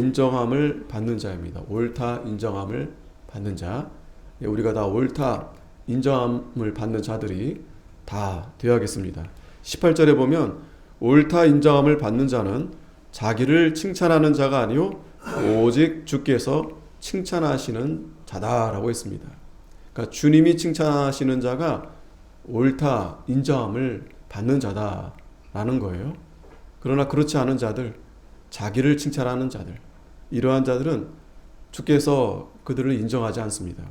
인정함을 받는 자입니다. 옳다 인정함을 받는 자. 우리가 다 옳다 인정함을 받는 자들이 다 되어야겠습니다. 18절에 보면 옳다 인정함을 받는 자는 자기를 칭찬하는 자가 아니요 오직 주께서 칭찬하시는 자다라고 했습니다. 그러니까 주님이 칭찬하시는 자가 옳다 인정함을 받는 자다라는 거예요. 그러나 그렇지 않은 자들, 자기를 칭찬하는 자들, 이러한 자들은 주께서 그들을 인정하지 않습니다.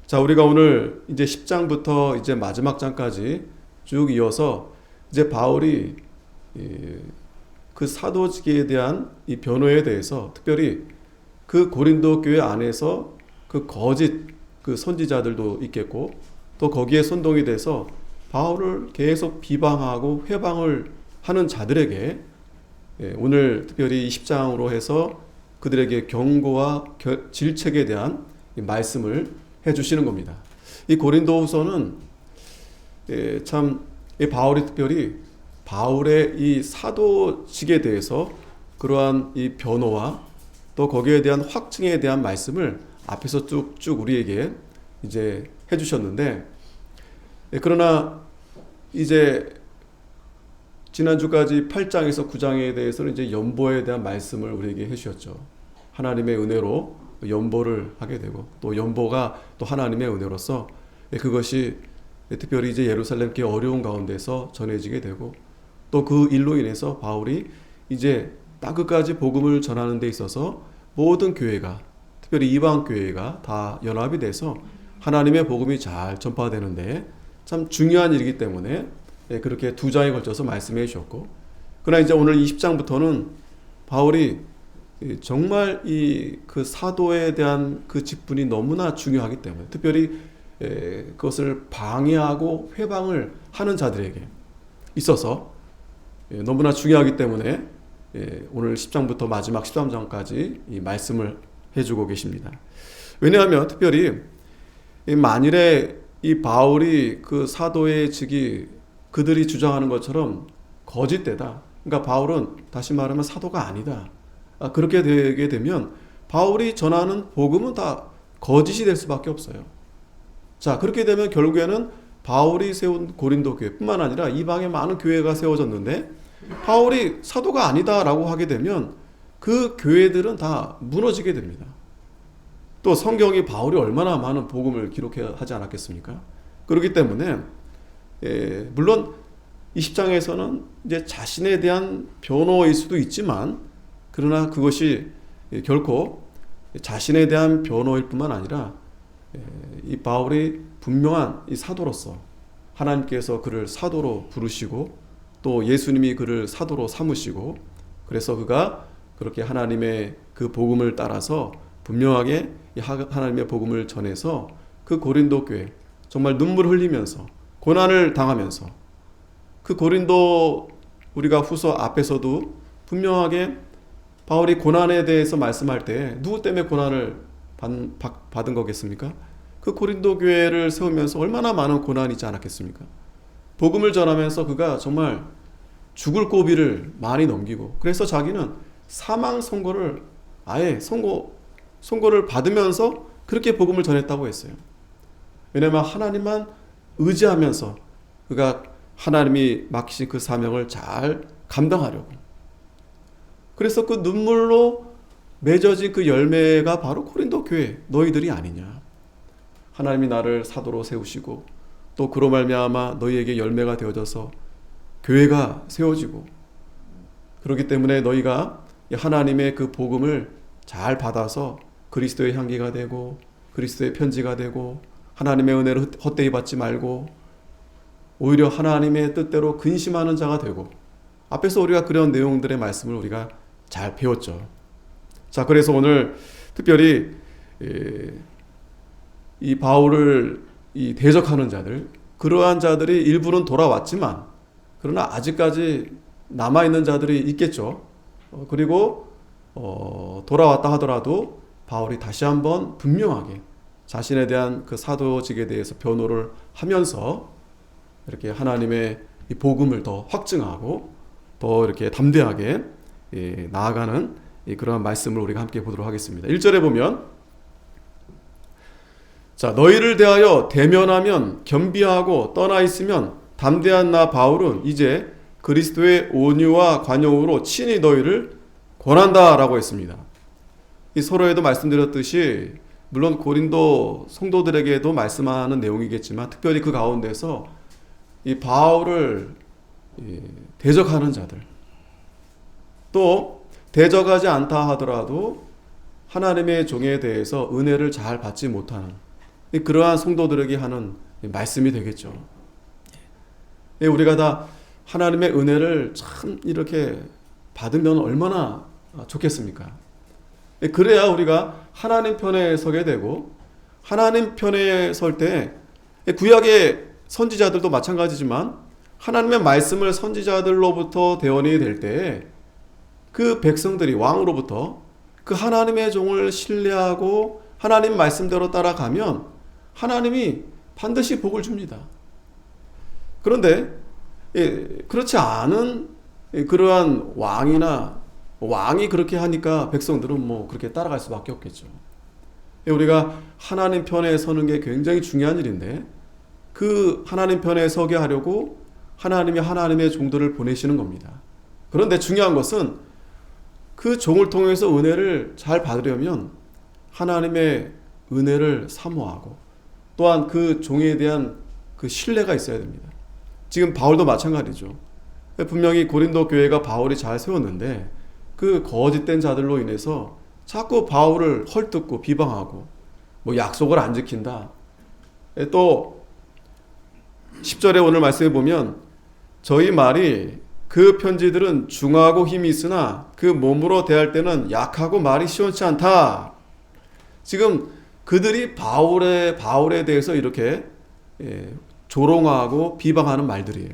자, 우리가 오늘 이제 10장부터 이제 마지막 장까지 쭉 이어서 이제 바울이 그 사도직에 대한 이 변호에 대해서, 특별히 그 고린도 교회 안에서 그 거짓 그 선지자들도 있겠고, 또 거기에 선동이 돼서 바울을 계속 비방하고 회방을 하는 자들에게 오늘 특별히 10장으로 해서 그들에게 경고와 질책에 대한 말씀을 해주시는 겁니다. 이 고린도후서는 참 바울이 특별히 바울의 이 사도직에 대해서 그러한 이 변호와 또 거기에 대한 확증에 대한 말씀을 앞에서 쭉쭉 우리에게 이제 해주셨는데, 그러나 이제 지난주까지 8장에서 9장에 대해서는 이제 연보에 대한 말씀을 우리에게 해주셨죠. 하나님의 은혜로 연보를 하게 되고, 또 연보가 또 하나님의 은혜로서 그것이 특별히 이제 예루살렘 교회 어려운 가운데서 전해지게 되고, 또 그 일로 인해서 바울이 이제 땅끝까지 복음을 전하는 데 있어서 모든 교회가, 특별히 이방 교회가 다 연합이 돼서 하나님의 복음이 잘 전파되는데 참 중요한 일이기 때문에 그렇게 두 장에 걸쳐서 말씀해 주셨고, 그러나 이제 오늘 20장부터는 바울이 정말 이 그 사도에 대한 그 직분이 너무나 중요하기 때문에, 특별히 그것을 방해하고 회방을 하는 자들에게 있어서 너무나 중요하기 때문에 오늘 10장부터 마지막 13장까지 이 말씀을 해주고 계십니다. 왜냐하면 특별히 만일에 이 바울이 그 사도의 직이 그들이 주장하는 것처럼 거짓되다, 그러니까 바울은 다시 말하면 사도가 아니다, 그렇게 되게 되면 바울이 전하는 복음은 다 거짓이 될 수밖에 없어요. 자, 그렇게 되면 결국에는 바울이 세운 고린도 교회뿐만 아니라 이방의 많은 교회가 세워졌는데 바울이 사도가 아니다라고 하게 되면 그 교회들은 다 무너지게 됩니다. 또 성경이 바울이 얼마나 많은 복음을 기록하지 않았겠습니까? 그렇기 때문에 물론 20장에서는 이제 자신에 대한 변호일 수도 있지만, 그러나 그것이 결코 자신에 대한 변호일 뿐만 아니라 이 바울이 분명한 이 사도로서 하나님께서 그를 사도로 부르시고 또 예수님이 그를 사도로 삼으시고, 그래서 그가 그렇게 하나님의 그 복음을 따라서 분명하게 하나님의 복음을 전해서 그 고린도 교회 정말 눈물 흘리면서 고난을 당하면서, 그 고린도 우리가 후서 앞에서도 분명하게 바울이 고난에 대해서 말씀할 때 누구 때문에 고난을 받은 거겠습니까? 그 고린도 교회를 세우면서 얼마나 많은 고난이 있지 않았겠습니까? 복음을 전하면서 그가 정말 죽을 고비를 많이 넘기고, 그래서 자기는 사망 선고를 아예 선고를 받으면서 그렇게 복음을 전했다고 했어요. 왜냐하면 하나님만 의지하면서 그가 하나님이 맡기신 그 사명을 잘 감당하려고. 그래서 그 눈물로 맺어진 그 열매가 바로 고린도 교회 너희들이 아니냐. 하나님이 나를 사도로 세우시고 또 그로 말미암아 너희에게 열매가 되어져서 교회가 세워지고, 그렇기 때문에 너희가 하나님의 그 복음을 잘 받아서 그리스도의 향기가 되고 그리스도의 편지가 되고 하나님의 은혜를 헛되이 받지 말고 오히려 하나님의 뜻대로 근심하는 자가 되고, 앞에서 우리가 그런 내용들의 말씀을 우리가 잘 배웠죠. 자, 그래서 오늘 특별히 이 바울을 이 대적하는 자들, 그러한 자들이 일부는 돌아왔지만 그러나 아직까지 남아있는 자들이 있겠죠. 그리고 돌아왔다 하더라도 바울이 다시 한번 분명하게 자신에 대한 그 사도직에 대해서 변호를 하면서 이렇게 하나님의 이 복음을 더 확증하고 더 이렇게 담대하게 나아가는 그러한 말씀을 우리가 함께 보도록 하겠습니다. 1절에 보면, 자, 너희를 대하여 대면하면 겸비하고 떠나 있으면 담대한 나 바울은 이제 그리스도의 온유와 관용으로 친히 너희를 권한다라고 했습니다. 이 서로에도 말씀드렸듯이 물론 고린도 성도들에게도 말씀하는 내용이겠지만 특별히 그 가운데서 이 바울을 대적하는 자들, 또 대적하지 않다 하더라도 하나님의 종에 대해서 은혜를 잘 받지 못하는 그러한 성도들에게 하는 말씀이 되겠죠. 우리가 다 하나님의 은혜를 참 이렇게 받으면 얼마나 좋겠습니까? 그래야 우리가 하나님 편에 서게 되고, 하나님 편에 설 때 구약의 선지자들도 마찬가지지만 하나님의 말씀을 선지자들로부터 대언이 될 때 그 백성들이 왕으로부터 그 하나님의 종을 신뢰하고 하나님 말씀대로 따라가면 하나님이 반드시 복을 줍니다. 그런데 그렇지 않은 그러한 왕이 그렇게 하니까 백성들은 뭐 그렇게 따라갈 수밖에 없겠죠. 우리가 하나님 편에 서는 게 굉장히 중요한 일인데 그 하나님 편에 서게 하려고 하나님이 하나님의 종들을 보내시는 겁니다. 그런데 중요한 것은 그 종을 통해서 은혜를 잘 받으려면 하나님의 은혜를 사모하고 또한 그 종에 대한 그 신뢰가 있어야 됩니다. 지금 바울도 마찬가지죠. 분명히 고린도 교회가 바울이 잘 세웠는데 그 거짓된 자들로 인해서 자꾸 바울을 헐뜯고 비방하고 뭐 약속을 안 지킨다. 또 10절에 오늘 말씀해 보면 저희 말이 그 편지들은 중하고 힘이 있으나 그 몸으로 대할 때는 약하고 말이 시원치 않다. 지금 그들이 바울에 대해서 이렇게 조롱하고 비방하는 말들이에요.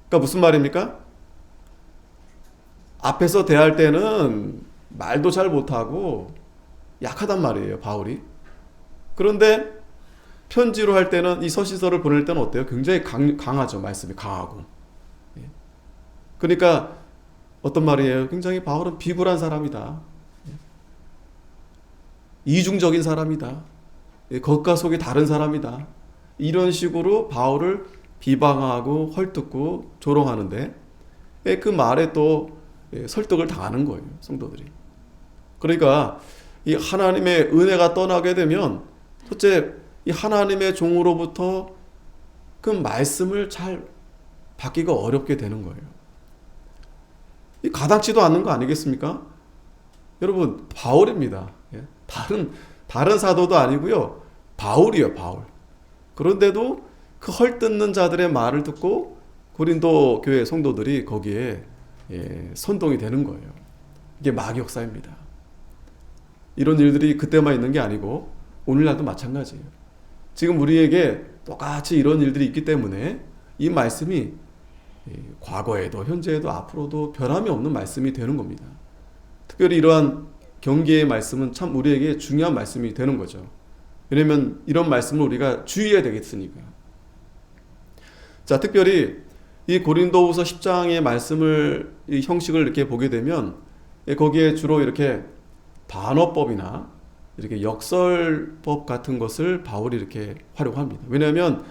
그러니까 무슨 말입니까? 앞에서 대할 때는 말도 잘 못하고 약하단 말이에요, 바울이. 그런데 편지로 할 때는, 이 서신서를 보낼 때는 어때요? 굉장히 강하죠. 말씀이 강하고. 그러니까 어떤 말이에요? 굉장히 바울은 비굴한 사람이다. 이중적인 사람이다. 겉과 속이 다른 사람이다. 이런 식으로 바울을 비방하고 헐뜯고 조롱하는데 그 말에 또 설득을 당하는 거예요, 성도들이. 그러니까 이 하나님의 은혜가 떠나게 되면 첫째, 이 하나님의 종으로부터 그 말씀을 잘 받기가 어렵게 되는 거예요. 이 가당치도 않는 거 아니겠습니까? 여러분, 바울입니다. 다른 사도도 아니고요, 바울이에요, 바울. 그런데도 그 헐뜯는 자들의 말을 듣고 고린도 교회 성도들이 거기에 선동이 되는 거예요. 이게 마귀 역사입니다. 이런 일들이 그때만 있는 게 아니고 오늘날도 마찬가지예요. 지금 우리에게 똑같이 이런 일들이 있기 때문에 이 말씀이 과거에도 현재에도 앞으로도 변함이 없는 말씀이 되는 겁니다. 특별히 이러한 경계의 말씀은 참 우리에게 중요한 말씀이 되는 거죠. 왜냐하면 이런 말씀을 우리가 주의해야 되겠으니까. 자, 특별히 이 고린도후서 10장의 말씀을, 이 형식을 이렇게 보게 되면 거기에 주로 이렇게 반어법이나 이렇게 역설법 같은 것을 바울이 이렇게 활용합니다. 왜냐하면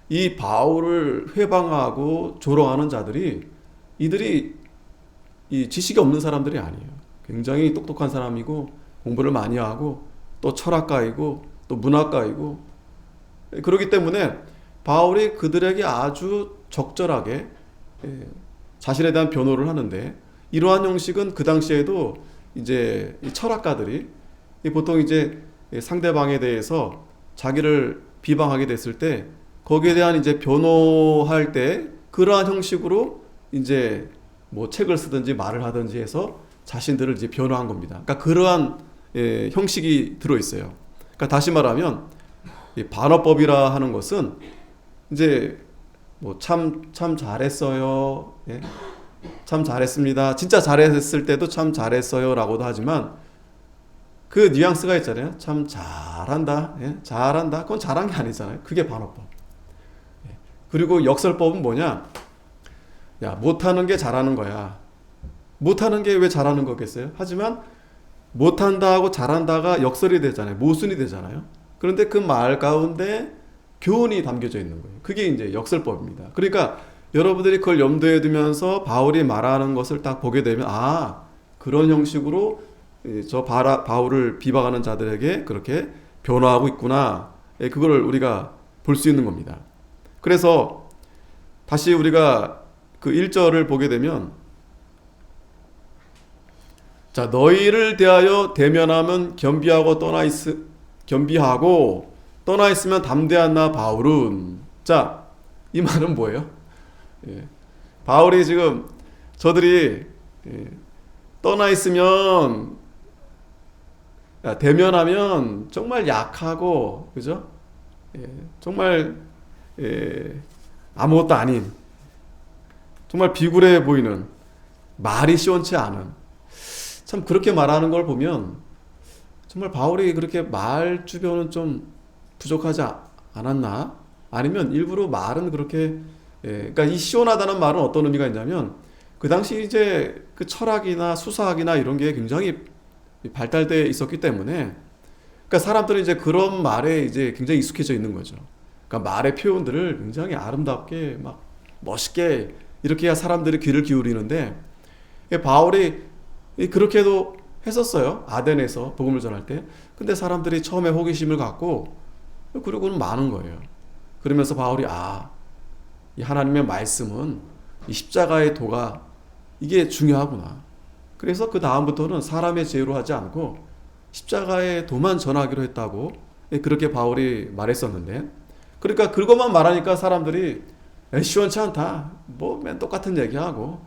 이 바울을 회방하고 조롱하는 자들이, 이들이 이 지식이 없는 사람들이 아니에요. 굉장히 똑똑한 사람이고 공부를 많이 하고 또 철학가이고 또 문학가이고, 그렇기 때문에 바울이 그들에게 아주 적절하게 자신에 대한 변호를 하는데, 이러한 형식은 그 당시에도 이제 철학가들이 보통 이제 상대방에 대해서 자기를 비방하게 됐을 때 거기에 대한 이제 변호할 때 그러한 형식으로 이제 뭐 책을 쓰든지 말을 하든지 해서 자신들을 이제 변호한 겁니다. 그러니까 그러한 형식이 들어 있어요. 그러니까 다시 말하면 이 반어법이라 하는 것은 이제 뭐 참 잘했어요. 예? 참 잘했습니다. 진짜 잘했을 때도 참 잘했어요라고도 하지만 그 뉘앙스가 있잖아요. 참 잘한다. 예? 잘한다. 그건 잘한 게 아니잖아요. 그게 반어법. 그리고 역설법은 뭐냐? 야, 못하는 게 잘하는 거야. 못하는 게 왜 잘하는 거겠어요? 하지만 못한다고 잘한다가 역설이 되잖아요. 모순이 되잖아요. 그런데 그 말 가운데 교훈이 담겨져 있는 거예요. 그게 이제 역설법입니다. 그러니까 여러분들이 그걸 염두에 두면서 바울이 말하는 것을 딱 보게 되면 그런 형식으로 저 바울을 비방하는 자들에게 그렇게 변화하고 있구나. 그걸 우리가 볼 수 있는 겁니다. 그래서 다시 우리가 그 1절을 보게 되면 자, 너희를 대하여 대면하면 겸비하고 떠나 있으면 담대한 나 바울은. 자, 이 말은 뭐예요? 바울이 지금 저들이 떠나 있으면 대면하면 정말 약하고 그죠? 정말 아무것도 아닌 정말 비굴해 보이는 말이 시원치 않은 참 그렇게 말하는 걸 보면 정말 바울이 그렇게 말 주변은 좀 부족하지 않았나? 아니면 일부러 말은 그렇게 그러니까 이 시원하다는 말은 어떤 의미가 있냐면 그 당시 이제 그 철학이나 수사학이나 이런 게 굉장히 발달돼 있었기 때문에 그러니까 사람들은 이제 그런 말에 이제 굉장히 익숙해져 있는 거죠. 그러니까 말의 표현들을 굉장히 아름답게 막 멋있게 이렇게 해야 사람들이 귀를 기울이는데 바울이 그렇게도 했었어요. 아덴에서 복음을 전할 때. 근데 사람들이 처음에 호기심을 갖고 그러고는 많은 거예요. 그러면서 바울이 이 하나님의 말씀은 이 십자가의 도가 이게 중요하구나. 그래서 그 다음부터는 사람의 지혜로 하지 않고 십자가의 도만 전하기로 했다고 그렇게 바울이 말했었는데 그러니까 그것만 말하니까 사람들이 시원치 않다. 뭐 맨 똑같은 얘기하고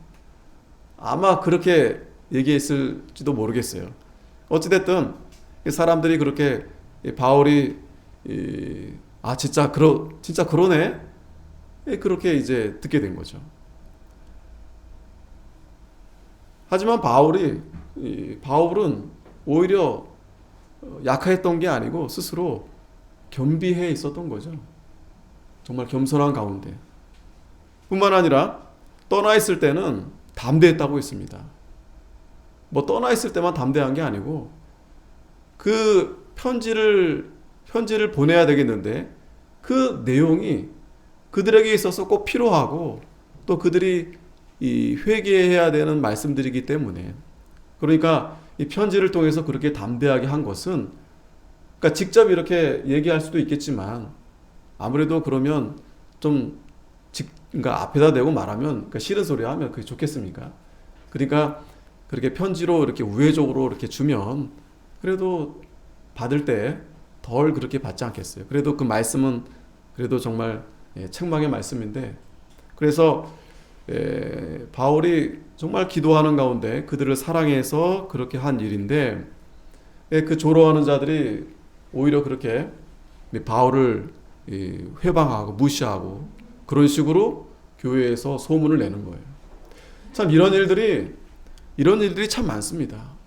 아마 그렇게 얘기했을지도 모르겠어요. 어찌됐든 사람들이 그렇게 바울이 진짜 그러네. 그렇게 이제 듣게 된 거죠. 하지만 바울은 오히려 약했던 게 아니고 스스로 겸비해 있었던 거죠. 정말 겸손한 가운데. 뿐만 아니라 떠나 있을 때는 담대했다고 했습니다. 뭐 떠나 있을 때만 담대한 게 아니고 그 편지를 보내야 되겠는데 그 내용이 그들에게 있어서 꼭 필요하고 또 그들이 이 회개해야 되는 말씀들이기 때문에 그러니까 이 편지를 통해서 그렇게 담대하게 한 것은 그러니까 직접 이렇게 얘기할 수도 있겠지만 아무래도 그러면 좀 그러니까 앞에다 대고 말하면 그러니까 싫은 소리 하면 그게 좋겠습니까? 그러니까 그렇게 편지로 이렇게 우회적으로 이렇게 주면 그래도 받을 때 덜 그렇게 받지 않겠어요. 그래도 그 말씀은 그래도 정말 책망의 말씀인데 그래서 바울이 정말 기도하는 가운데 그들을 사랑해서 그렇게 한 일인데 그 조롱하는 자들이 오히려 그렇게 바울을 회방하고 무시하고 그런 식으로 교회에서 소문을 내는 거예요. 참 이런 일들이 참 많습니다.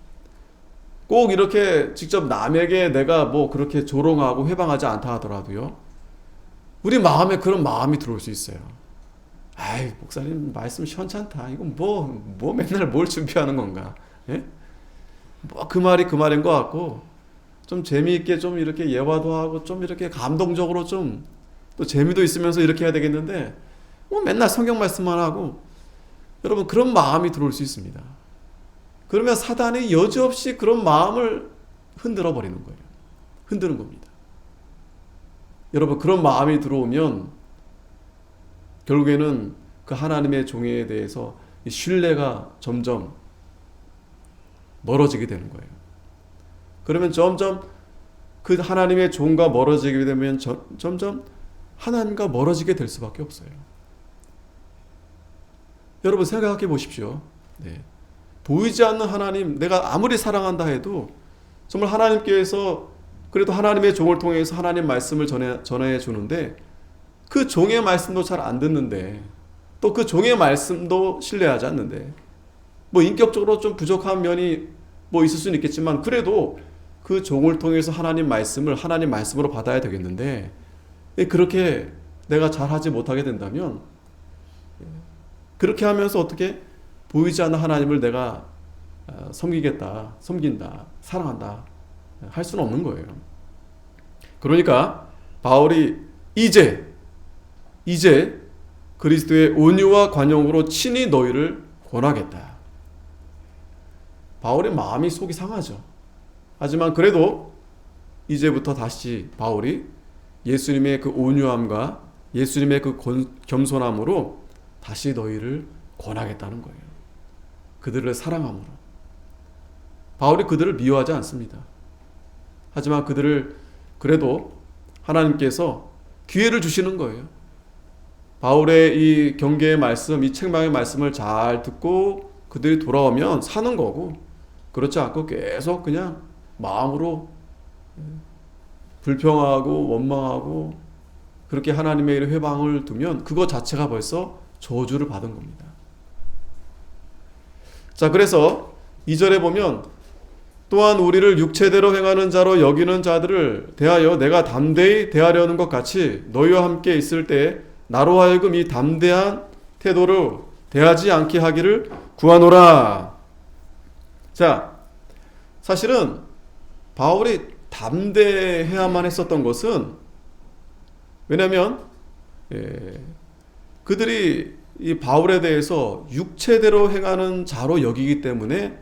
꼭 이렇게 직접 남에게 내가 뭐 그렇게 조롱하고 회방하지 않다 하더라도요. 우리 마음에 그런 마음이 들어올 수 있어요. 목사님 말씀 시원찮다. 이건 뭐 맨날 뭘 준비하는 건가? 예? 뭐 그 말이 그 말인 것 같고 좀 재미있게 좀 이렇게 예화도 하고 좀 이렇게 감동적으로 좀 또 재미도 있으면서 이렇게 해야 되겠는데 뭐 맨날 성경 말씀만 하고 여러분 그런 마음이 들어올 수 있습니다. 그러면 사단이 여지없이 그런 마음을 흔들어 버리는 거예요. 흔드는 겁니다. 여러분 그런 마음이 들어오면 결국에는 그 하나님의 종에 대해서 신뢰가 점점 멀어지게 되는 거예요. 그러면 점점 그 하나님의 종과 멀어지게 되면 점점 하나님과 멀어지게 될 수밖에 없어요. 여러분 생각해 보십시오. 보이지 않는 하나님, 내가 아무리 사랑한다 해도 정말 하나님께서 그래도 하나님의 종을 통해서 하나님 말씀을 전해 주는데 그 종의 말씀도 잘 안 듣는데 또 그 종의 말씀도 신뢰하지 않는데 뭐 인격적으로 좀 부족한 면이 뭐 있을 수는 있겠지만 그래도 그 종을 통해서 하나님 말씀을 하나님 말씀으로 받아야 되겠는데 그렇게 내가 잘하지 못하게 된다면 그렇게 하면서 어떻게 보이지 않는 하나님을 내가 섬기겠다, 섬긴다, 사랑한다 할 수는 없는 거예요. 그러니까 바울이 이제 그리스도의 온유와 관용으로 친히 너희를 권하겠다. 바울의 마음이 속이 상하죠. 하지만 그래도 이제부터 다시 바울이 예수님의 그 온유함과 예수님의 그 겸손함으로 다시 너희를 권하겠다는 거예요. 그들을 사랑함으로. 바울이 그들을 미워하지 않습니다. 하지만 그들을 그래도 하나님께서 기회를 주시는 거예요. 바울의 이 경계의 말씀, 이 책망의 말씀을 잘 듣고 그들이 돌아오면 사는 거고, 그렇지 않고 계속 그냥 마음으로 불평하고 원망하고 그렇게 하나님의 일에 회방을 두면 그거 자체가 벌써 저주를 받은 겁니다. 자, 그래서 2절에 보면 또한 우리를 육체대로 행하는 자로 여기는 자들을 대하여 내가 담대히 대하려는 것 같이 너희와 함께 있을 때 나로 하여금 이 담대한 태도로 대하지 않게 하기를 구하노라. 자, 사실은 바울이 담대해야만 했었던 것은, 왜냐하면 그들이 이 바울에 대해서 육체대로 행하는 자로 여기기 때문에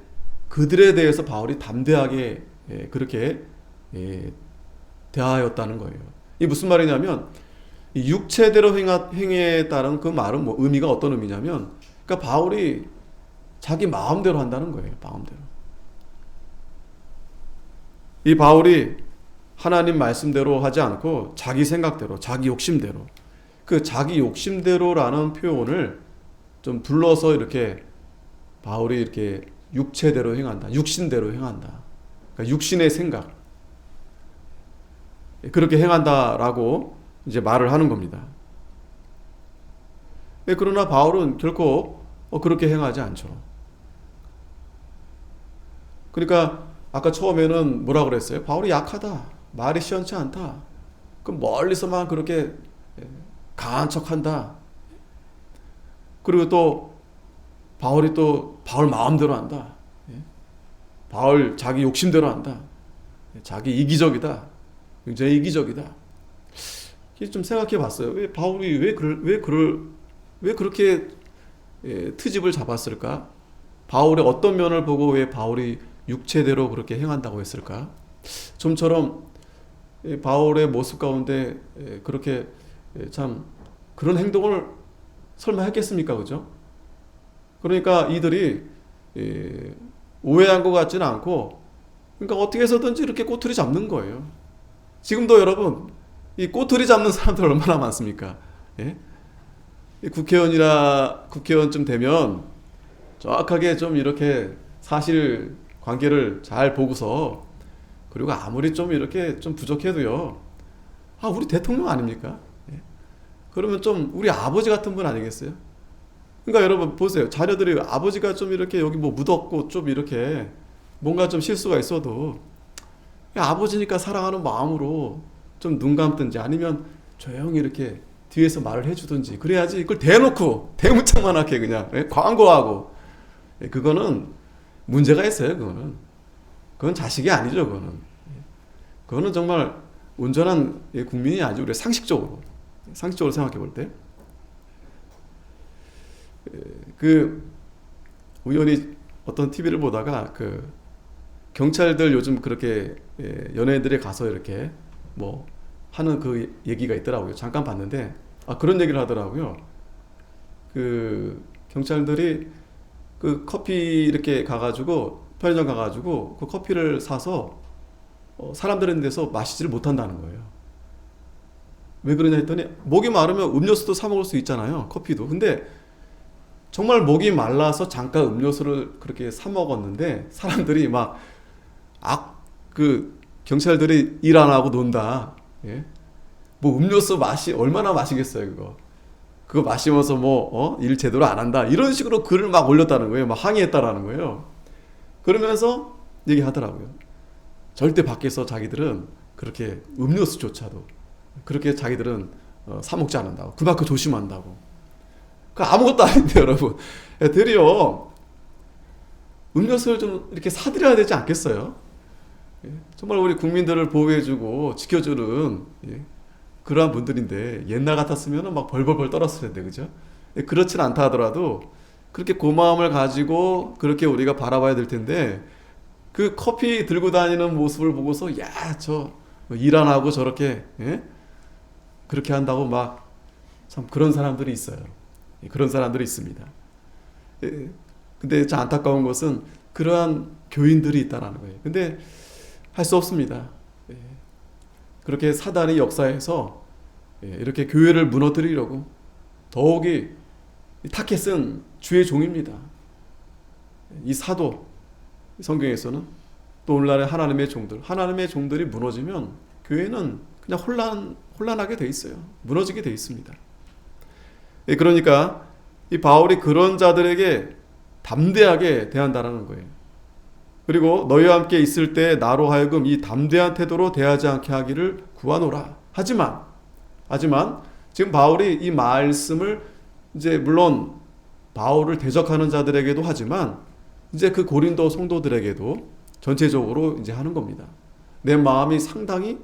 그들에 대해서 바울이 담대하게 그렇게 대하였다는 거예요. 이게 무슨 말이냐면, 이 육체대로 행에 따른 그 말은 뭐 의미가 어떤 의미냐면, 그러니까 바울이 자기 마음대로 한다는 거예요. 마음대로. 이 바울이 하나님 말씀대로 하지 않고 자기 생각대로, 자기 욕심대로, 그 자기 욕심대로라는 표현을 좀 불러서 이렇게 바울이 이렇게 육체대로 행한다, 육신대로 행한다, 그러니까 육신의 생각, 그렇게 행한다라고 이제 말을 하는 겁니다. 그러나 바울은 결코 그렇게 행하지 않죠. 그러니까 아까 처음에는 뭐라 그랬어요? 바울이 약하다, 말이 시원치 않다, 그럼 멀리서만 그렇게 강한 척한다. 그리고 또 바울이 또 바울 마음대로 한다. 바울 자기 욕심대로 한다. 자기 이기적이다. 굉장히 이기적이다. 좀 생각해 봤어요. 왜 바울이 왜 그렇게 트집을 잡았을까? 바울의 어떤 면을 보고 왜 바울이 육체대로 그렇게 행한다고 했을까? 좀처럼 바울의 모습 가운데 그렇게 참 그런 행동을 설마 했겠습니까? 그죠? 그러니까 이들이 오해한 것 같지는 않고, 그러니까 어떻게 해서든지 이렇게 꼬투리 잡는 거예요. 지금도 여러분 이 꼬투리 잡는 사람들 얼마나 많습니까? 예? 국회의원쯤 되면 정확하게 좀 이렇게 사실 관계를 잘 보고서, 그리고 아무리 좀 이렇게 좀 부족해도요, 우리 대통령 아닙니까? 예? 그러면 좀 우리 아버지 같은 분 아니겠어요? 그러니까 여러분 보세요. 자녀들이 아버지가 좀 이렇게 여기 뭐 묻었고 좀 이렇게 뭔가 좀 실수가 있어도 아버지니까 사랑하는 마음으로 좀 눈 감든지 아니면 조용히 이렇게 뒤에서 말을 해주든지 그래야지, 그걸 대놓고 대문짝만하게 그냥 광고하고, 그거는 문제가 있어요. 그건 자식이 아니죠. 그거는 정말 온전한 국민이 아니죠. 우리 상식적으로 생각해 볼 때. 우연히 어떤 TV를 보다가 경찰들 요즘 그렇게 연예인들이 가서 이렇게 뭐 하는 그 얘기가 있더라고요. 잠깐 봤는데 그런 얘기를 하더라고요. 경찰들이 커피 이렇게 가가지고 편의점 가가지고 그 커피를 사서 사람들 있는 데서 마시지를 못한다는 거예요. 왜 그러냐 했더니 목이 마르면 음료수도 사 먹을 수 있잖아요. 커피도. 근데 정말 목이 말라서 잠깐 음료수를 그렇게 사 먹었는데 사람들이 경찰들이 일 안 하고 논다. 예? 뭐 음료수 얼마나 마시겠어요, 그거 마시면서 일 제대로 안 한다. 이런 식으로 글을 막 올렸다는 거예요. 막 항의했다라는 거예요. 그러면서 얘기하더라고요. 절대 밖에서 자기들은 그렇게 음료수조차도 그렇게 자기들은 사 먹지 않는다고. 그만큼 조심한다고. 아무것도 아닌데 여러분. 되려 음료수를 좀 이렇게 사드려야 되지 않겠어요? 예, 정말 우리 국민들을 보호해주고 지켜주는 그러한 분들인데 옛날 같았으면 막 벌벌벌 떨었을 텐데, 그죠? 예, 그렇진 않다 하더라도 그렇게 고마움을 가지고 그렇게 우리가 바라봐야 될 텐데, 그 커피 들고 다니는 모습을 보고서 야, 저 일 안 하고 저렇게 그렇게 한다고 막 참 그런 사람들이 있어요. 예, 그런 사람들이 있습니다. 예, 근데 참 안타까운 것은 그러한 교인들이 있다는 거예요. 근데 할 수 없습니다. 예, 그렇게 사단의 역사에서 이렇게 교회를 무너뜨리려고 더욱이 타켓은 주의 종입니다. 이 사도, 성경에서는 또 오늘날의 하나님의 종들이 무너지면 교회는 그냥 혼란하게 돼 있어요. 무너지게 돼 있습니다. 그러니까 이 바울이 그런 자들에게 담대하게 대한다라는 거예요. 그리고 너희와 함께 있을 때 나로 하여금 이 담대한 태도로 대하지 않게 하기를 구하노라. 하지만 지금 바울이 이 말씀을 이제 물론 바울을 대적하는 자들에게도 하지만 이제 그 고린도 성도들에게도 전체적으로 이제 하는 겁니다. 내 마음이 상당히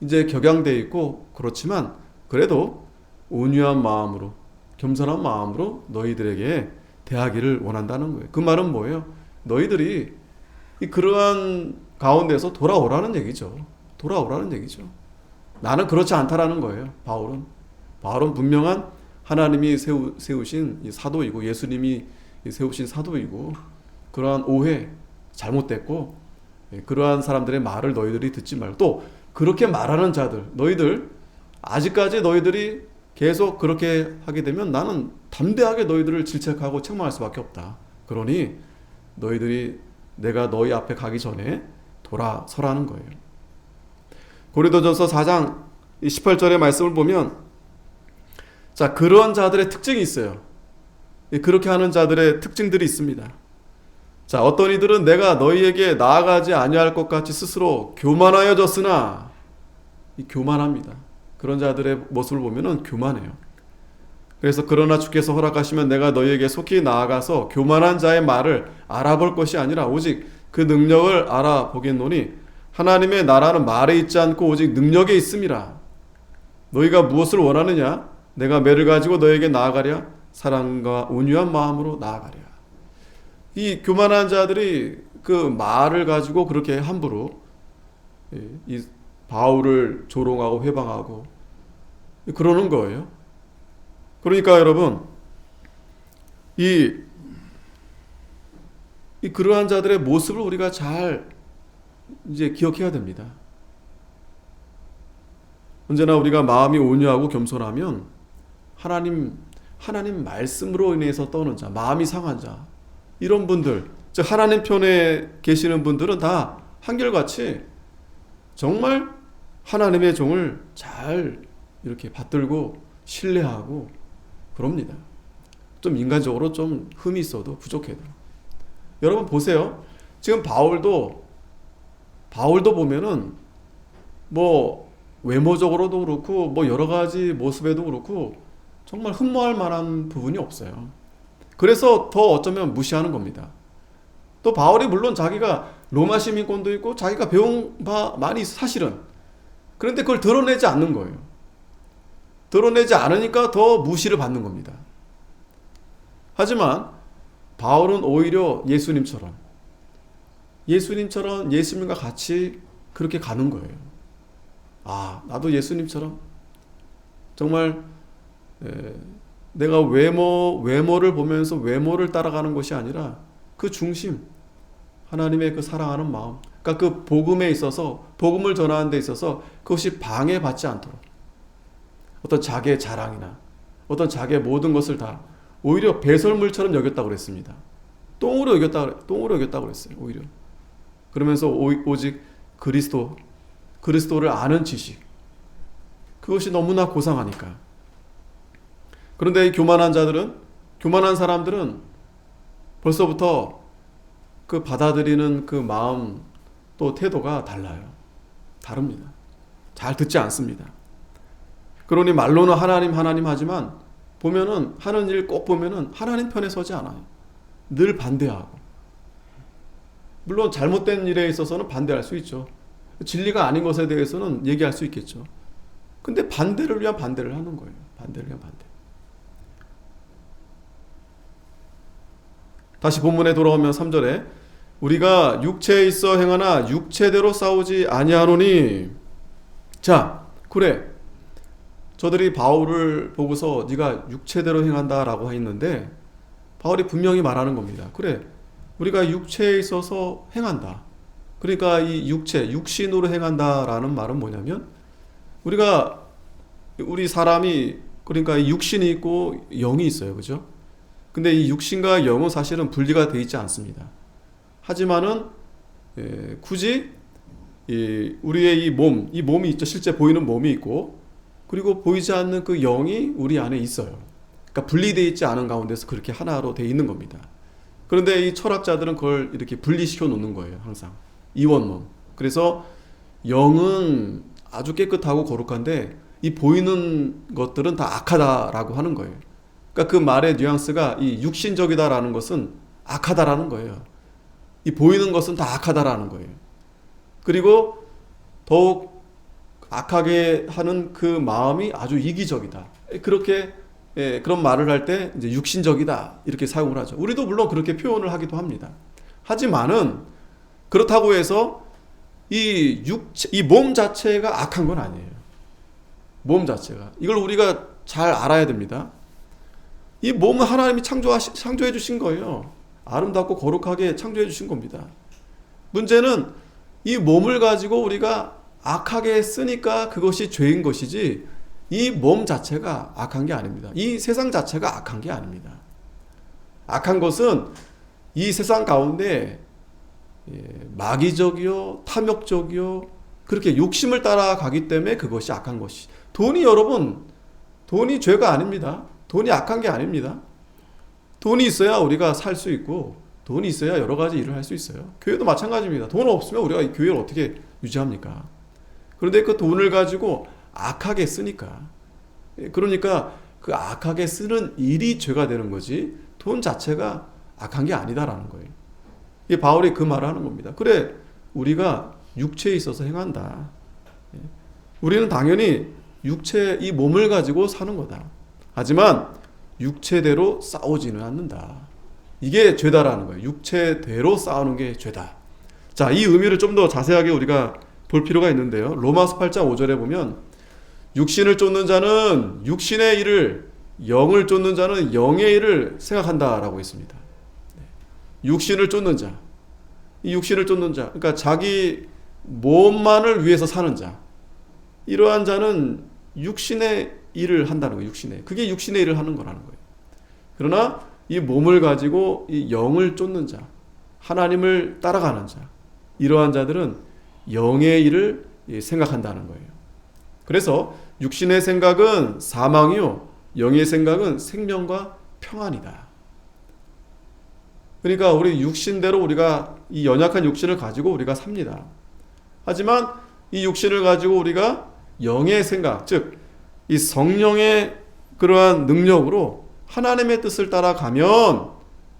이제 격양되어 있고 그렇지만 그래도 온유한 마음으로, 겸손한 마음으로 너희들에게 대하기를 원한다는 거예요. 그 말은 뭐예요? 너희들이 그러한 가운데서 돌아오라는 얘기죠. 나는 그렇지 않다라는 거예요. 바울은 분명한 하나님이 세우신 이 사도이고 예수님이 세우신 사도이고, 그러한 오해, 잘못됐고 그러한 사람들의 말을 너희들이 듣지 말고, 또 그렇게 말하는 자들, 아직까지 너희들이 계속 그렇게 하게 되면 나는 담대하게 너희들을 질책하고 책망할 수밖에 없다. 그러니 너희들이 내가 너희 앞에 가기 전에 돌아서라는 거예요. 고린도전서 4장 18절의 말씀을 보면, 자, 그런 자들의 특징이 있어요. 그렇게 하는 자들의 특징들이 있습니다. 자, 어떤 이들은 내가 너희에게 나아가지 아니할 것 같이 스스로 교만하여졌으나, 교만합니다. 그런 자들의 모습을 보면은 교만해요. 그래서 그러나 주께서 허락하시면 내가 너희에게 속히 나아가서 교만한 자의 말을 알아볼 것이 아니라 오직 그 능력을 알아보겠노니 하나님의 나라는 말에 있지 않고 오직 능력에 있음이라. 너희가 무엇을 원하느냐? 내가 매를 가지고 너희에게 나아가랴. 사랑과 온유한 마음으로 나아가랴. 이 교만한 자들이 그 말을 가지고 그렇게 함부로 이 바울을 조롱하고 회방하고 그러는 거예요. 그러니까 여러분, 그러한 자들의 모습을 우리가 잘 이제 기억해야 됩니다. 언제나 우리가 마음이 온유하고 겸손하면 하나님 말씀으로 인해서 떠는 자, 마음이 상한 자, 이런 분들, 즉 하나님 편에 계시는 분들은 다 한결같이 정말 하나님의 종을 잘 이렇게 받들고 신뢰하고 그럽니다. 좀 인간적으로 좀 흠이 있어도 부족해도. 여러분 보세요. 지금 바울도 보면은 뭐 외모적으로도 그렇고 뭐 여러 가지 모습에도 그렇고 정말 흠모할 만한 부분이 없어요. 그래서 더 어쩌면 무시하는 겁니다. 또 바울이 물론 자기가 로마 시민권도 있고 자기가 배운 바 많이 있어, 사실은. 그런데 그걸 드러내지 않는 거예요. 드러내지 않으니까 더 무시를 받는 겁니다. 하지만 바울은 오히려 예수님처럼 예수님과 같이 그렇게 가는 거예요. 아, 나도 예수님처럼 정말 내가 외모를 보면서 외모를 따라가는 것이 아니라 그 중심, 하나님의 그 사랑하는 마음, 그러니까 그 복음에 있어서, 복음을 전하는 데 있어서 그것이 방해받지 않도록 어떤 자기의 자랑이나 어떤 자기의 모든 것을 다 오히려 배설물처럼 여겼다고 그랬습니다. 똥으로 여겼다고 그랬어요. 오히려 그러면서 오직 그리스도를 아는 지식, 그것이 너무나 고상하니까. 그런데 이 교만한 사람들은 벌써부터 그 받아들이는 그 마음 또 태도가 다릅니다. 잘 듣지 않습니다. 그러니 말로는 하나님 하지만 보면은 하는 일 꼭 보면은 하나님 편에 서지 않아요. 늘 반대하고 물론 잘못된 일에 있어서는 반대할 수 있죠. 진리가 아닌 것에 대해서는 얘기할 수 있겠죠. 근데 반대를 위한 반대를 하는 거예요. 반대를 위한 반대. 다시 본문에 돌아오면 3절에 우리가 육체에 있어 행하나 육체대로 싸우지 아니하노니. 자, 그래. 저들이 바울을 보고서 네가 육체대로 행한다라고 했는데 바울이 분명히 말하는 겁니다. 그래. 우리가 육체에 있어서 행한다. 그러니까 이 육신으로 행한다라는 말은 뭐냐면 우리 사람이 그러니까 이 육신이 있고 영이 있어요. 그죠? 근데 이 육신과 영은 사실은 분리가 되어 있지 않습니다. 하지만은 굳이 우리의 이 몸이 있죠. 실제 보이는 몸이 있고 그리고 보이지 않는 그 영이 우리 안에 있어요. 그러니까 분리되어 있지 않은 가운데서 그렇게 하나로 되어 있는 겁니다. 그런데 이 철학자들은 그걸 이렇게 분리시켜 놓는 거예요. 항상 이원몸. 그래서 영은 아주 깨끗하고 거룩한데 이 보이는 것들은 다 악하다라고 하는 거예요. 그러니까 그 말의 뉘앙스가 이 육신적이다라는 것은 악하다라는 거예요. 이 보이는 것은 다 악하다라는 거예요. 그리고 더욱 악하게 하는 그 마음이 아주 이기적이다. 그렇게 그런 말을 할 때 이제 육신적이다 이렇게 사용을 하죠. 우리도 물론 그렇게 표현을 하기도 합니다. 하지만은 그렇다고 해서 이 몸 자체가 악한 건 아니에요. 몸 자체가. 이걸 우리가 잘 알아야 됩니다. 이 몸은 하나님이 창조해 주신 거예요. 아름답고 거룩하게 창조해 주신 겁니다. 문제는 이 몸을 가지고 우리가 악하게 쓰니까 그것이 죄인 것이지 이 몸 자체가 악한 게 아닙니다. 이 세상 자체가 악한 게 아닙니다. 악한 것은 이 세상 가운데 마귀적이요 탐욕적이요 그렇게 욕심을 따라가기 때문에 그것이 악한 것이. 돈이 죄가 아닙니다. 돈이 악한 게 아닙니다. 돈이 있어야 우리가 살 수 있고 돈이 있어야 여러 가지 일을 할 수 있어요. 교회도 마찬가지입니다. 돈 없으면 우리가 이 교회를 어떻게 유지합니까? 그런데 그 돈을 가지고 악하게 쓰니까 그러니까 그 악하게 쓰는 일이 죄가 되는 거지 돈 자체가 악한 게 아니다라는 거예요. 이게 바울이 그 말을 하는 겁니다. 그래 우리가 육체에 있어서 행한다. 우리는 당연히 이 몸을 가지고 사는 거다. 하지만 육체대로 싸우지는 않는다. 이게 죄다라는 거예요. 육체대로 싸우는 게 죄다. 자, 이 의미를 좀 더 자세하게 우리가 볼 필요가 있는데요. 로마서 8장 5절에 보면 육신을 쫓는 자는 육신의 일을, 영을 쫓는 자는 영의 일을 생각한다라고 있습니다. 육신을 쫓는 자, 이 육신을 쫓는 자, 그러니까 자기 몸만을 위해서 사는 자, 이러한 자는 육신의 일을 한다는 거예요. 그게 육신의 일을 하는 거라는 거예요. 그러나 이 몸을 가지고 이 영을 쫓는 자, 하나님을 따라가는 자, 이러한 자들은 영의 일을 생각한다는 거예요. 그래서 육신의 생각은 사망이요, 영의 생각은 생명과 평안이다. 그러니까 우리 육신대로 우리가 이 연약한 육신을 가지고 우리가 삽니다. 하지만 이 육신을 가지고 우리가 영의 생각, 즉 이 성령의 그러한 능력으로 하나님의 뜻을 따라가면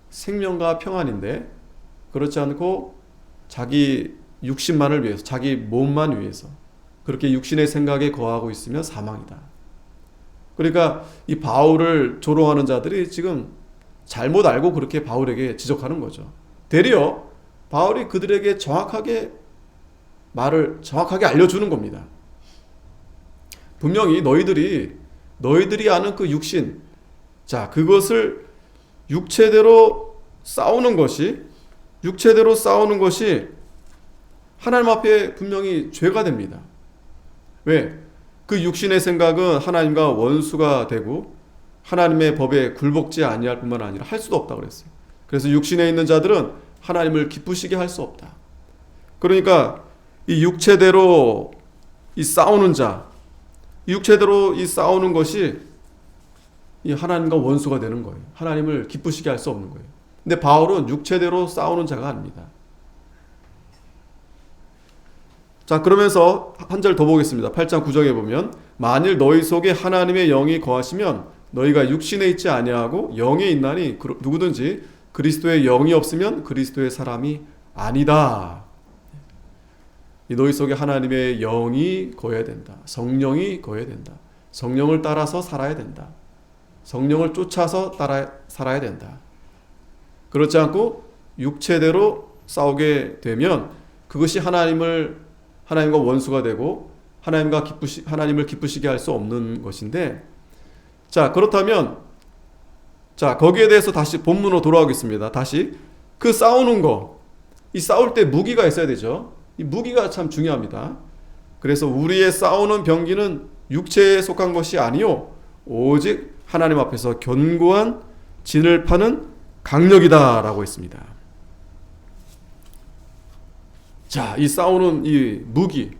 생명과 평안인데, 그렇지 않고 자기 육신만을 위해서, 자기 몸만 위해서 그렇게 육신의 생각에 거하고 있으면 사망이다. 그러니까 이 바울을 조롱하는 자들이 지금 잘못 알고 그렇게 바울에게 지적하는 거죠. 되려 바울이 그들에게 말을 정확하게 알려주는 겁니다. 분명히 너희들이 아는 그 육신, 자, 그것을 육체대로 싸우는 것이 하나님 앞에 분명히 죄가 됩니다. 왜? 그 육신의 생각은 하나님과 원수가 되고 하나님의 법에 굴복지 아니할 뿐만 아니라 할 수도 없다 그랬어요. 그래서 육신에 있는 자들은 하나님을 기쁘시게 할 수 없다. 그러니까 이 육체대로 이 싸우는 자, 육체대로 이 싸우는 것이 이 하나님과 원수가 되는 거예요. 하나님을 기쁘시게 할 수 없는 거예요. 근데 바울은 육체대로 싸우는 자가 아닙니다. 자, 그러면서 한 절 더 보겠습니다. 8장 9절에 보면 만일 너희 속에 하나님의 영이 거하시면 너희가 육신에 있지 아니하고 영에 있나니 누구든지 그리스도의 영이 없으면 그리스도의 사람이 아니다. 이 너희 속에 하나님의 영이 거해야 된다. 성령이 거해야 된다. 성령을 따라서 살아야 된다. 성령을 쫓아서 살아야 된다. 그렇지 않고 육체대로 싸우게 되면 그것이 하나님과 원수가 되고 하나님을 기쁘시게 할 수 없는 것인데, 자, 그렇다면, 자, 거기에 대해서 다시 본문으로 돌아오겠습니다. 다시 그 싸우는 거, 이 싸울 때 무기가 있어야 되죠. 이 무기가 참 중요합니다. 그래서 우리의 싸우는 병기는 육체에 속한 것이 아니요 오직 하나님 앞에서 견고한 진을 파는 강력이다라고 했습니다. 자, 이 싸우는 이 무기,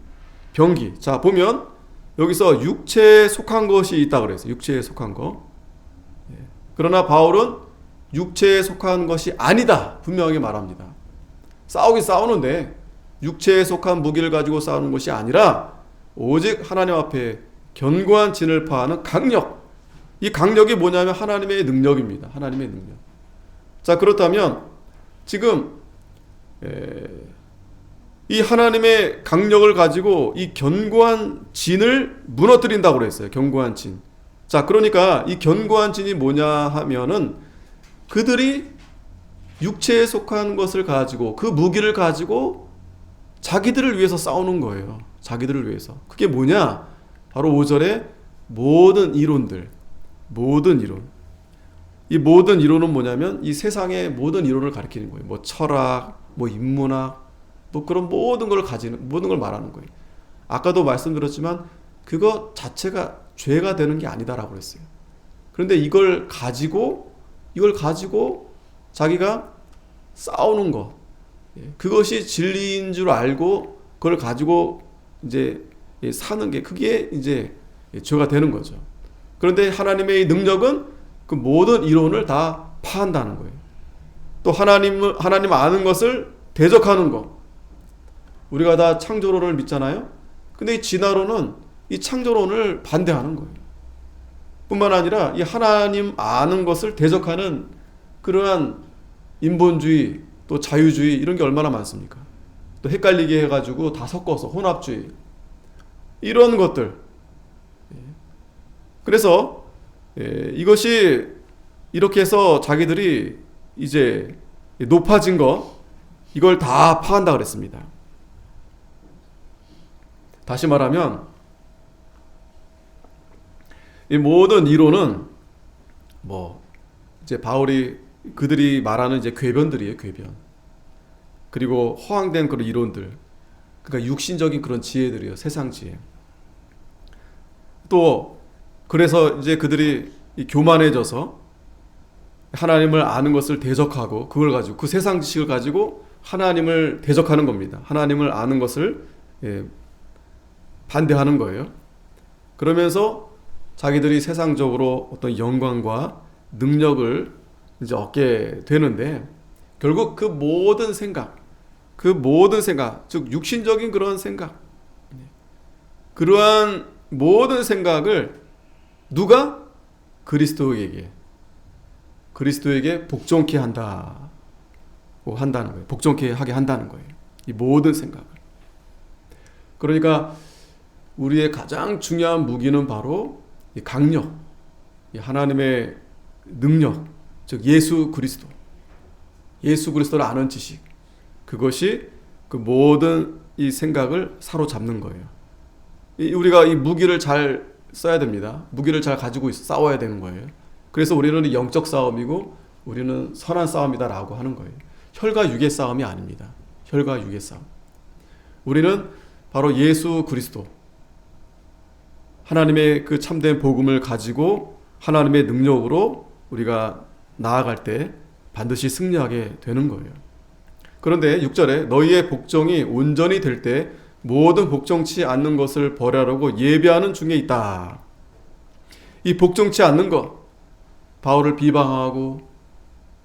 병기. 자, 보면 여기서 육체에 속한 것이 있다 그랬어요. 육체에 속한 거. 그러나 바울은 육체에 속한 것이 아니다 분명하게 말합니다. 싸우긴 싸우는데 육체에 속한 무기를 가지고 싸우는 것이 아니라 오직 하나님 앞에 견고한 진을 파하는 강력. 이 강력이 뭐냐면 하나님의 능력입니다. 하나님의 능력. 자, 그렇다면 지금 이 하나님의 강력을 가지고 이 견고한 진을 무너뜨린다고 그랬어요. 견고한 진. 자, 그러니까 이 견고한 진이 뭐냐 하면은 그들이 육체에 속한 것을 가지고 그 무기를 가지고 자기들을 위해서 싸우는 거예요. 자기들을 위해서. 그게 뭐냐? 바로 5절에 모든 이론들, 모든 이론. 이 모든 이론은 뭐냐면 이 세상의 모든 이론을 가리키는 거예요. 뭐 철학, 뭐 인문학, 뭐 그런 모든 걸 말하는 거예요. 아까도 말씀드렸지만 그거 자체가 죄가 되는 게 아니다라고 그랬어요. 그런데 이걸 가지고 자기가 싸우는 것, 그것이 진리인 줄 알고 그걸 가지고 이제 사는 게 그게 이제 죄가 되는 거죠. 그런데 하나님의 능력은 그 모든 이론을 다 파한다는 거예요. 또 하나님 아는 것을 대적하는 것. 우리가 다 창조론을 믿잖아요. 근데 이 진화론은 이 창조론을 반대하는 거예요. 뿐만 아니라 이 하나님 아는 것을 대적하는 그러한 인본주의, 또 자유주의 이런 게 얼마나 많습니까? 또 헷갈리게 해가지고 다 섞어서 혼합주의 이런 것들. 그래서 이것이 이렇게 해서 자기들이 이제 높아진 거 이걸 다 파한다 그랬습니다. 다시 말하면 이 모든 이론은 뭐 이제 그들이 말하는 이제 궤변들이에요, 궤변. 그리고 허황된 그런 이론들. 그러니까 육신적인 그런 지혜들이에요, 세상 지혜. 또 그래서 이제 그들이 교만해져서 하나님을 아는 것을 대적하고 그걸 가지고 그 세상 지식을 가지고 하나님을 대적하는 겁니다. 하나님을 아는 것을 반대하는 거예요. 그러면서 자기들이 세상적으로 어떤 영광과 능력을 이제 얻게 되는데 결국 그 모든 생각, 즉 육신적인 그런 생각, 그러한 모든 생각을 누가? 그리스도에게 복종케 한다는 거예요. 복종케 하게 한다는 거예요. 이 모든 생각을. 그러니까 우리의 가장 중요한 무기는 바로 이 강력, 이 하나님의 능력, 즉 예수 그리스도를 아는 지식, 그것이 그 모든 이 생각을 사로잡는 거예요. 우리가 이 무기를 잘 써야 됩니다. 무기를 잘 가지고 싸워야 되는 거예요. 그래서 우리는 영적 싸움이고 우리는 선한 싸움이다라고 하는 거예요. 혈과 육의 싸움이 아닙니다. 혈과 육의 싸움. 우리는 바로 예수 그리스도, 하나님의 그 참된 복음을 가지고 하나님의 능력으로 우리가 나아갈 때 반드시 승리하게 되는 거예요. 그런데 6절에 너희의 복종이 온전히 될 때 모든 복종치 않는 것을 버리라고 예비하는 중에 있다. 이 복종치 않는 것, 바울을 비방하고,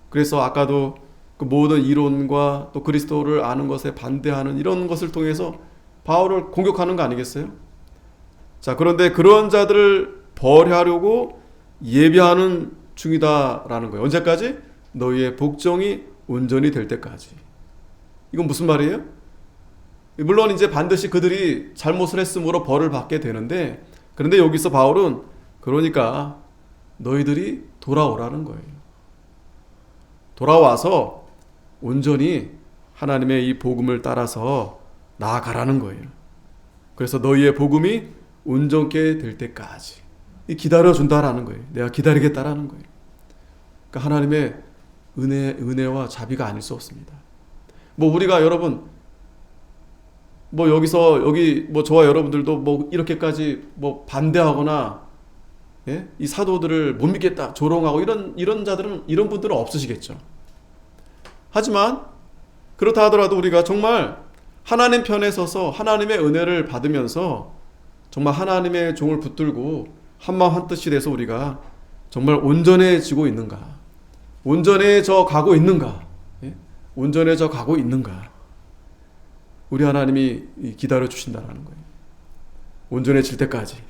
그래서 아까도 그 모든 이론과 또 그리스도를 아는 것에 반대하는 이런 것을 통해서 바울을 공격하는 거 아니겠어요? 자, 그런데 그런 자들을 벌하려고 예비하는 중이다라는 거예요. 언제까지? 너희의 복종이 온전히 될 때까지. 이건 무슨 말이에요? 물론 이제 반드시 그들이 잘못을 했으므로 벌을 받게 되는데, 그런데 여기서 바울은 그러니까 너희들이 돌아오라는 거예요. 돌아와서 온전히 하나님의 이 복음을 따라서 나아가라는 거예요. 그래서 너희의 복음이 온전케 될 때까지 기다려준다라는 거예요. 내가 기다리겠다라는 거예요. 그러니까 하나님의 은혜와 자비가 아닐 수 없습니다. 뭐 우리가 여러분 뭐 여기 뭐 저와 여러분들도 뭐 이렇게까지 뭐 반대하거나, 예? 이 사도들을 못 믿겠다 조롱하고 이런 분들은 없으시겠죠. 하지만 그렇다 하더라도 우리가 정말 하나님 편에 서서 하나님의 은혜를 받으면서 정말 하나님의 종을 붙들고 한마음 한뜻이 돼서 우리가 정말 온전해지고 있는가, 온전해져 가고 있는가, 예? 온전해져 가고 있는가, 우리 하나님이 기다려 주신다라는 거예요. 온전해질 때까지.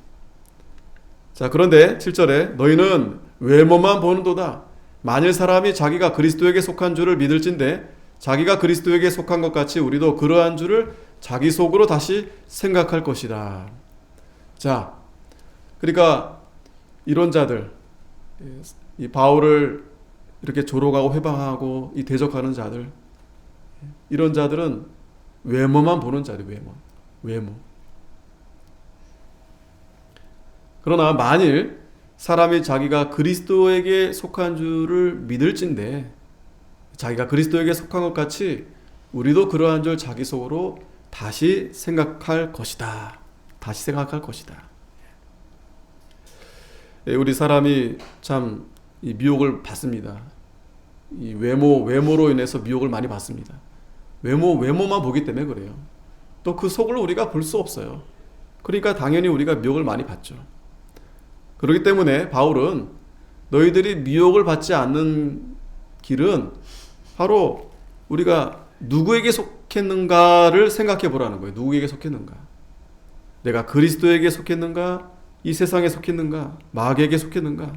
자, 그런데 7절에 너희는 외모만 보는도다. 만일 사람이 자기가 그리스도에게 속한 줄을 믿을진대 자기가 그리스도에게 속한 것 같이 우리도 그러한 줄을 자기 속으로 다시 생각할 것이다. 자, 그러니까 이런 자들, 이 바울을 이렇게 조롱하고 회방하고 이 대적하는 자들, 이런 자들은 외모만 보는 자들, 외모. 그러나 만일 사람이 자기가 그리스도에게 속한 줄을 믿을진대 자기가 그리스도에게 속한 것 같이 우리도 그러한 줄 자기 속으로 다시 생각할 것이다. 다시 생각할 것이다. 우리 사람이 참 이 미혹을 받습니다. 이 외모로 인해서 미혹을 많이 받습니다. 외모만 보기 때문에 그래요. 또 그 속을 우리가 볼 수 없어요. 그러니까 당연히 우리가 미혹을 많이 받죠. 그렇기 때문에 바울은 너희들이 미혹을 받지 않는 길은 바로 우리가 누구에게 속했는가를 생각해 보라는 거예요. 누구에게 속했는가? 내가 그리스도에게 속했는가? 이 세상에 속했는가? 마귀에게 속했는가?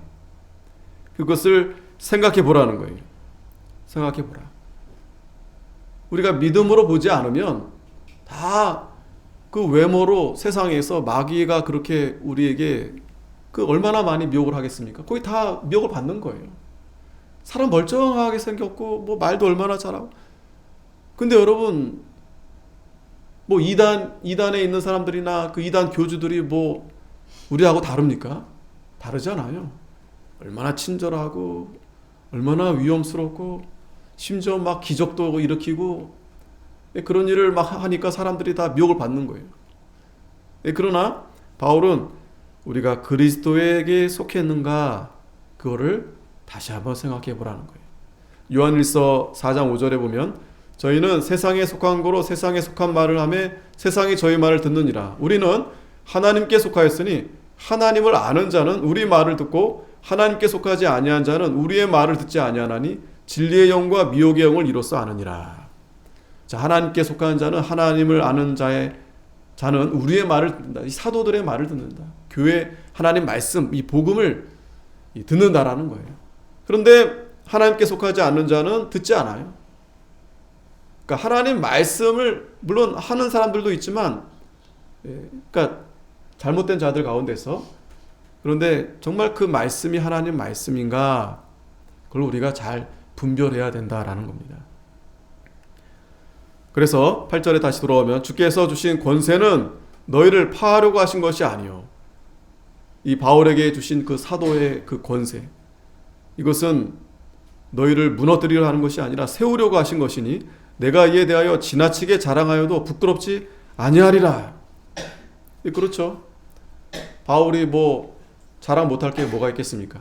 그것을 생각해 보라는 거예요. 생각해 보라. 우리가 믿음으로 보지 않으면 다 그 외모로 세상에서 마귀가 그렇게 우리에게 그 얼마나 많이 미혹을 하겠습니까? 거의 다 미혹을 받는 거예요. 사람 멀쩡하게 생겼고 뭐 말도 얼마나 잘하고. 근데 여러분 뭐 이단에 있는 사람들이나 그 이단 교주들이 뭐 우리하고 다릅니까? 다르잖아요. 얼마나 친절하고 얼마나 위험스럽고 심지어 막 기적도 일으키고 그런 일을 막 하니까 사람들이 다 미혹을 받는 거예요. 그러나 바울은 우리가 그리스도에게 속했는가 그거를 다시 한번 생각해 보라는 거예요. 요한일서 4장 5절에 보면 저희는 세상에 속한 거로 세상에 속한 말을 하며 세상이 저희 말을 듣느니라. 우리는 하나님께 속하였으니 하나님을 아는 자는 우리 말을 듣고 하나님께 속하지 아니한 자는 우리의 말을 듣지 아니하나니 진리의 영과 미혹의 영을 이로써 아느니라. 자, 하나님께 속한 자는 하나님을 아는 자는 우리의 말을 듣는다. 이 사도들의 말을 듣는다. 교회 하나님 말씀, 이 복음을 듣는다라는 거예요. 그런데 하나님께 속하지 않는 자는 듣지 않아요. 그러니까 하나님 말씀을 물론 하는 사람들도 있지만, 그러니까 잘못된 자들 가운데서, 그런데 정말 그 말씀이 하나님 말씀인가 그걸 우리가 잘 분별해야 된다라는 겁니다. 그래서 8절에 다시 돌아오면 주께서 주신 권세는 너희를 파하려고 하신 것이 아니요. 이 바울에게 주신 그 사도의 그 권세, 이것은 너희를 무너뜨리려 하는 것이 아니라 세우려고 하신 것이니 내가 이에 대하여 지나치게 자랑하여도 부끄럽지 아니하리라. 그렇죠. 바울이 뭐 자랑 못할 게 뭐가 있겠습니까?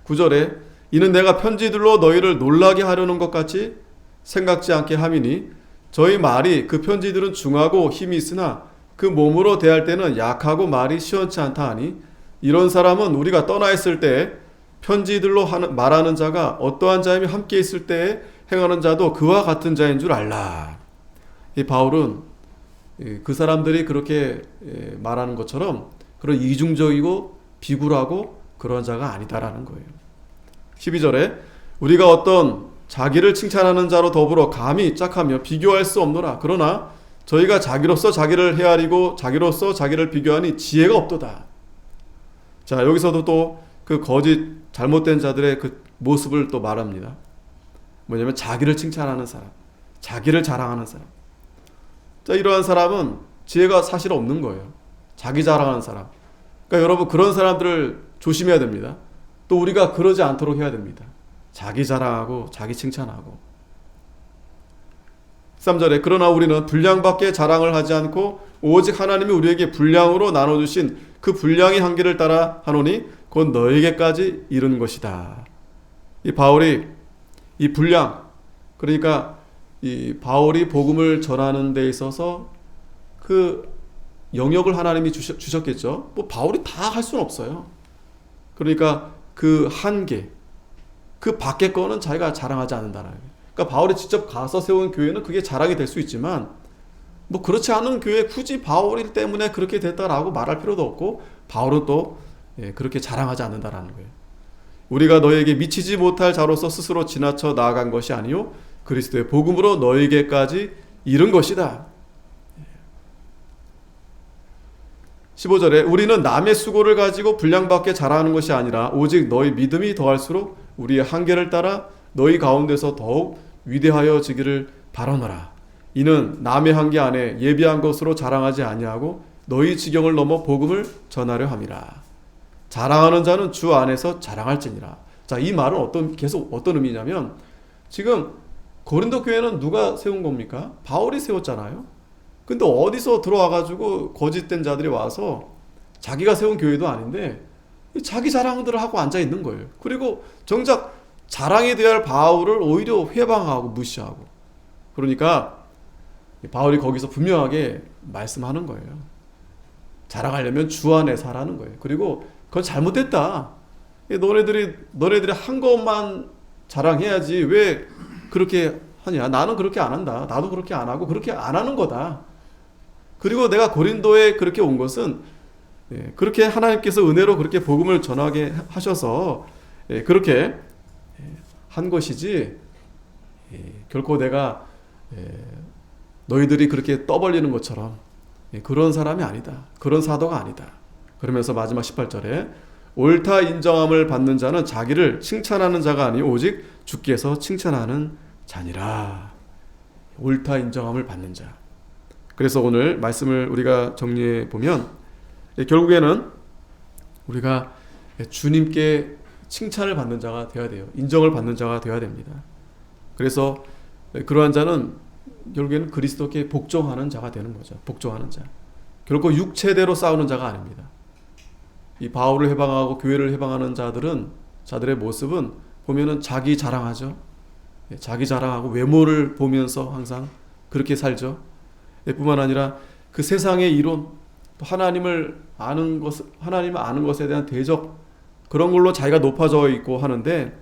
9절에 이는 내가 편지들로 너희를 놀라게 하려는 것 같이 생각지 않게 함이니 저희 말이 그 편지들은 중하고 힘이 있으나 그 몸으로 대할 때는 약하고 말이 시원치 않다 하니 이런 사람은 우리가 떠나 있을 때 편지들로 말하는 자가 어떠한 자임이 함께 있을 때에 행하는 자도 그와 같은 자인 줄 알라. 이 바울은 그 사람들이 그렇게 말하는 것처럼 그런 이중적이고 비굴하고 그런 자가 아니다라는 거예요. 12절에 우리가 어떤 자기를 칭찬하는 자로 더불어 감히 짝하며 비교할 수 없노라. 그러나 저희가 자기로서 자기를 헤아리고 자기로서 자기를 비교하니 지혜가 없도다. 자, 여기서도 또 그 거짓 잘못된 자들의 그 모습을 또 말합니다. 뭐냐면 자기를 칭찬하는 사람, 자기를 자랑하는 사람. 자, 이러한 사람은 지혜가 사실 없는 거예요. 자기 자랑하는 사람. 그러니까 여러분, 그런 사람들을 조심해야 됩니다. 또 우리가 그러지 않도록 해야 됩니다. 자기 자랑하고 자기 칭찬하고. 3절에 그러나 우리는 분량밖에 자랑을 하지 않고 오직 하나님이 우리에게 분량으로 나눠주신 그 분량의 한계를 따라 하노니 곧 너에게까지 이른 것이다. 이 바울이 이 분량, 그러니까 이 바울이 복음을 전하는 데 있어서 그 영역을 하나님이 주셨겠죠. 뭐 바울이 다 할 수는 없어요. 그러니까 그 한계, 그 밖의 거는 자기가 자랑하지 않는다는 거예요. 그러니까 바울이 직접 가서 세운 교회는 그게 자랑이 될 수 있지만 뭐 그렇지 않은 교회 굳이 바울이 때문에 그렇게 됐다라고 말할 필요도 없고 바울은 또 그렇게 자랑하지 않는다라는 거예요. 우리가 너에게 미치지 못할 자로서 스스로 지나쳐 나아간 것이 아니요 그리스도의 복음으로 너에게까지 이른 것이다. 15절에 우리는 남의 수고를 가지고 분량밖에 자랑하는 것이 아니라 오직 너희 믿음이 더할수록 우리의 한계를 따라 너희 가운데서 더욱 위대하여지기를 바라노라. 이는 남의 한계 안에 예비한 것으로 자랑하지 아니하고 너희 지경을 넘어 복음을 전하려 함이라. 자랑하는 자는 주 안에서 자랑할지니라. 자, 이 말은 계속 어떤 의미냐면 지금 고린도 교회는 누가 세운 겁니까? 바울이 세웠잖아요. 근데 어디서 들어와가지고 거짓된 자들이 와서 자기가 세운 교회도 아닌데 자기 자랑들을 하고 앉아 있는 거예요. 그리고 정작 자랑에 대할 바울을 오히려 회방하고 무시하고. 그러니까 바울이 거기서 분명하게 말씀하는 거예요. 자랑하려면 주 안에 살라는 거예요. 그리고 그건 잘못됐다. 너네들이 한 것만 자랑해야지 왜 그렇게 하냐. 나는 그렇게 안 한다. 나도 그렇게 안 하고 그렇게 안 하는 거다. 그리고 내가 고린도에 그렇게 온 것은 그렇게 하나님께서 은혜로 그렇게 복음을 전하게 하셔서 그렇게 한 것이지 결코 내가 너희들이 그렇게 떠벌리는 것처럼 그런 사람이 아니다. 그런 사도가 아니다. 그러면서 마지막 18절에 옳다 인정함을 받는 자는 자기를 칭찬하는 자가 아니 오직 주께서 칭찬하는 자니라. 옳다 인정함을 받는 자. 그래서 오늘 말씀을 우리가 정리해 보면 결국에는 우리가 주님께 칭찬을 받는 자가 되어야 돼요. 인정을 받는 자가 되어야 됩니다. 그래서 그러한 자는 결국에는 그리스도께 복종하는 자가 되는 거죠. 복종하는 자. 결코 육체대로 싸우는 자가 아닙니다. 이 바울을 해방하고 교회를 해방하는 자들의 모습은 보면은 자기 자랑하죠. 자기 자랑하고 외모를 보면서 항상 그렇게 살죠. 뿐만 아니라 그 세상의 이론, 또 하나님을 아는 것에 대한 대적, 그런 걸로 자기가 높아져 있고 하는데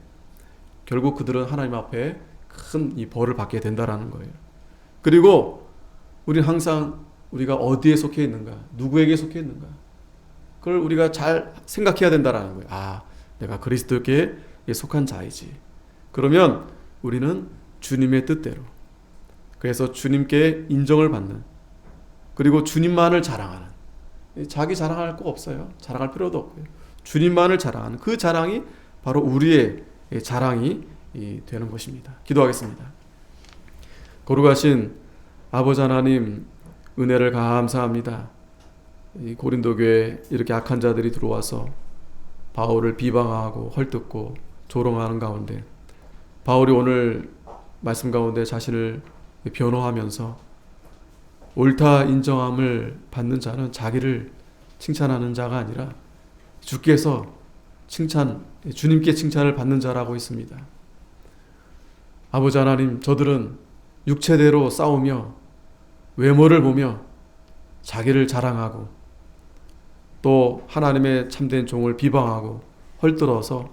결국 그들은 하나님 앞에 큰 이 벌을 받게 된다라는 거예요. 그리고 우리는 항상 우리가 어디에 속해 있는가, 누구에게 속해 있는가, 그걸 우리가 잘 생각해야 된다라는 거예요. 아, 내가 그리스도께 속한 자이지. 그러면 우리는 주님의 뜻대로, 그래서 주님께 인정을 받는, 그리고 주님만을 자랑하는, 자기 자랑할 거 없어요. 자랑할 필요도 없고요. 주님만을 자랑하는 그 자랑이 바로 우리의 자랑이 되는 것입니다. 기도하겠습니다. 거룩하신 아버지 하나님, 은혜를 감사합니다. 이 고린도 교회에 이렇게 악한 자들이 들어와서 바울을 비방하고 헐뜯고 조롱하는 가운데 바울이 오늘 말씀 가운데 자신을 변호하면서 옳다 인정함을 받는 자는 자기를 칭찬하는 자가 아니라 주께서 주님께 칭찬을 받는 자라고 있습니다. 아버지 하나님, 저들은 육체대로 싸우며 외모를 보며 자기를 자랑하고 또 하나님의 참된 종을 비방하고 헐뜯어서